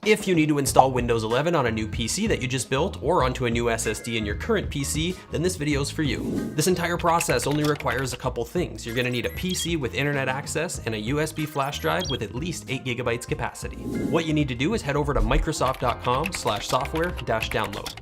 If you need to install Windows 11 on a new PC that you just built or onto a new SSD in your current PC, then this video is for you. This entire process only requires a couple things. You're gonna need a PC with internet access and a USB flash drive with at least 8 GB capacity. What you need to do is head over to microsoft.com/software-download.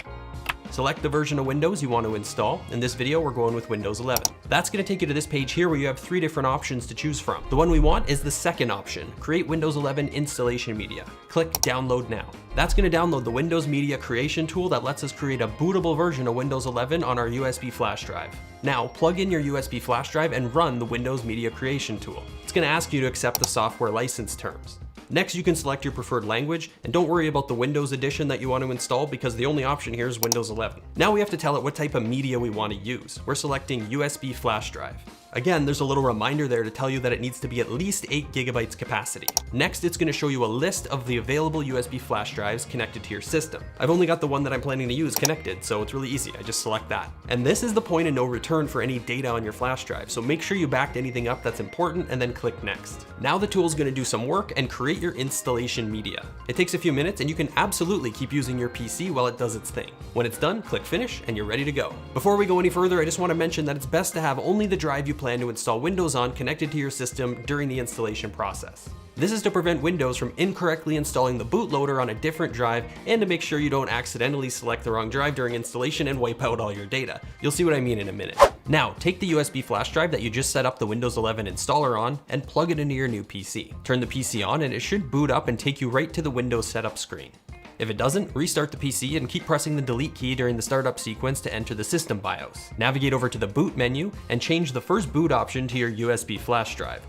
Select the version of Windows you want to install. In this video, we're going with Windows 11. That's going to take you to this page here where you have 3 different options to choose from. The one we want is the second option, Create Windows 11 Installation Media. Click Download Now. That's going to download the Windows Media Creation tool that lets us create a bootable version of Windows 11 on our USB flash drive. Now, plug in your USB flash drive and run the Windows Media Creation tool. It's going to ask you to accept the software license terms. Next, you can select your preferred language, and don't worry about the Windows edition that you want to install because the only option here is Windows 11. Now we have to tell it what type of media we want to use. We're selecting USB flash drive. Again, there's a little reminder there to tell you that it needs to be at least 8 GB capacity. Next, it's going to show you a list of the available USB flash drives connected to your system. I've only got the one that I'm planning to use connected, so it's really easy. I just select that. And this is the point of no return for any data on your flash drive, so make sure you backed anything up that's important and then click Next. Now the tool is going to do some work and create your installation media. It takes a few minutes and you can absolutely keep using your PC while it does its thing. When it's done, click Finish and you're ready to go. Before we go any further, I just want to mention that it's best to have only the drive you plan to install Windows on connected to your system during the installation process. This is to prevent Windows from incorrectly installing the bootloader on a different drive and to make sure you don't accidentally select the wrong drive during installation and wipe out all your data. You'll see what I mean in a minute. Now, take the USB flash drive that you just set up the Windows 11 installer on and plug it into your new PC. Turn the PC on and it should boot up and take you right to the Windows setup screen. If it doesn't, restart the PC and keep pressing the delete key during the startup sequence to enter the system BIOS. Navigate over to the boot menu and change the first boot option to your USB flash drive.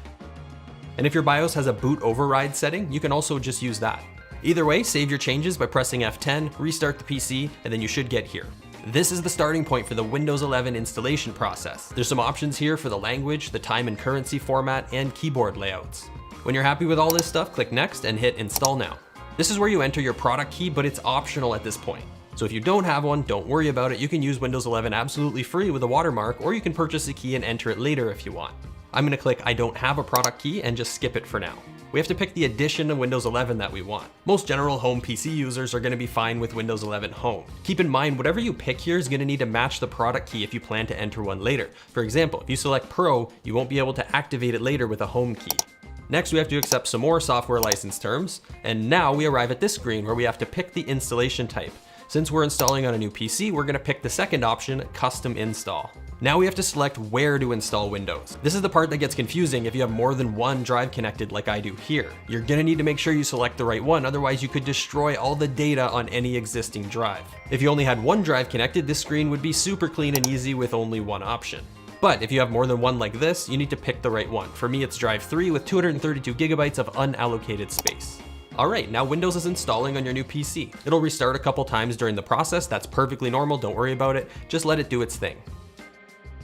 And if your BIOS has a boot override setting, you can also just use that. Either way, save your changes by pressing F10, restart the PC, and then you should get here. This is the starting point for the Windows 11 installation process. There's some options here for the language, the time and currency format, and keyboard layouts. When you're happy with all this stuff, click Next and hit Install Now. This is where you enter your product key, but it's optional at this point. So if you don't have one, don't worry about it. You can use Windows 11 absolutely free with a watermark, or you can purchase a key and enter it later if you want. I'm gonna click I don't have a product key and just skip it for now. We have to pick the edition of Windows 11 that we want. Most general home PC users are gonna be fine with Windows 11 Home. Keep in mind, whatever you pick here is gonna need to match the product key if you plan to enter one later. For example, if you select Pro, you won't be able to activate it later with a home key. Next, we have to accept some more software license terms, and now we arrive at this screen where we have to pick the installation type. Since we're installing on a new PC, we're gonna pick the second option, Custom Install. Now we have to select where to install Windows. This is the part that gets confusing if you have more than one drive connected like I do here. You're gonna need to make sure you select the right one, otherwise you could destroy all the data on any existing drive. If you only had one drive connected, this screen would be super clean and easy with only one option. But if you have more than one like this, you need to pick the right one. For me, it's drive 3 with 232 GB of unallocated space. All right, now Windows is installing on your new PC. It'll restart a couple times during the process. That's perfectly normal, don't worry about it. Just let it do its thing.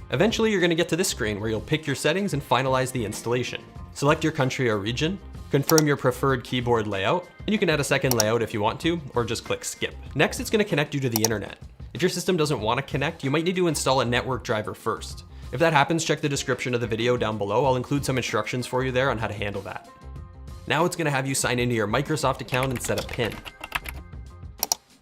Eventually, you're gonna get to this screen where you'll pick your settings and finalize the installation. Select your country or region, confirm your preferred keyboard layout, and you can add a second layout if you want to, or just click skip. Next, it's gonna connect you to the internet. If your system doesn't wanna connect, you might need to install a network driver first. If that happens, check the description of the video down below. I'll include some instructions for you there on how to handle that. Now it's gonna have you sign into your Microsoft account and set a PIN.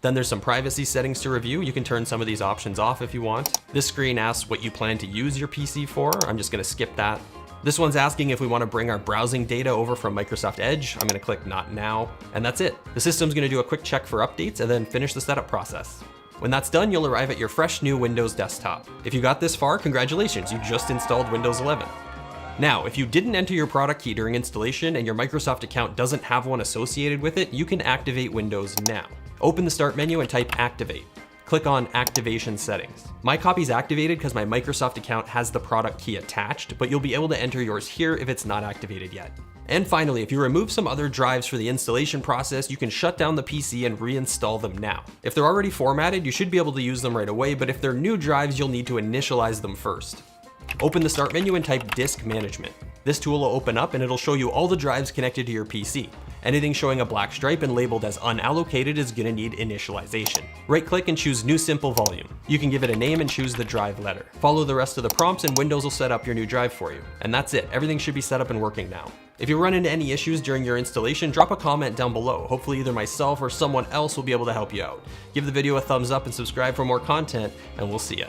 Then there's some privacy settings to review. You can turn some of these options off if you want. This screen asks what you plan to use your PC for. I'm just gonna skip that. This one's asking if we wanna bring our browsing data over from Microsoft Edge. I'm gonna click Not Now, and that's it. The system's gonna do a quick check for updates and then finish the setup process. When that's done, you'll arrive at your fresh new Windows desktop. If you got this far, congratulations, you just installed Windows 11. Now, if you didn't enter your product key during installation and your Microsoft account doesn't have one associated with it, you can activate Windows now. Open the Start menu and type Activate. Click on Activation Settings. My copy's activated because my Microsoft account has the product key attached, but you'll be able to enter yours here if it's not activated yet. And finally, if you remove some other drives for the installation process, you can shut down the PC and reinstall them now. If they're already formatted, you should be able to use them right away, but if they're new drives, you'll need to initialize them first. Open the Start menu and type Disk Management. This tool will open up and it'll show you all the drives connected to your PC. Anything showing a black stripe and labeled as unallocated is gonna need initialization. Right-click and choose New Simple Volume. You can give it a name and choose the drive letter. Follow the rest of the prompts and Windows will set up your new drive for you. And that's it, everything should be set up and working now. If you run into any issues during your installation, drop a comment down below. Hopefully either myself or someone else will be able to help you out. Give the video a thumbs up and subscribe for more content, and we'll see ya.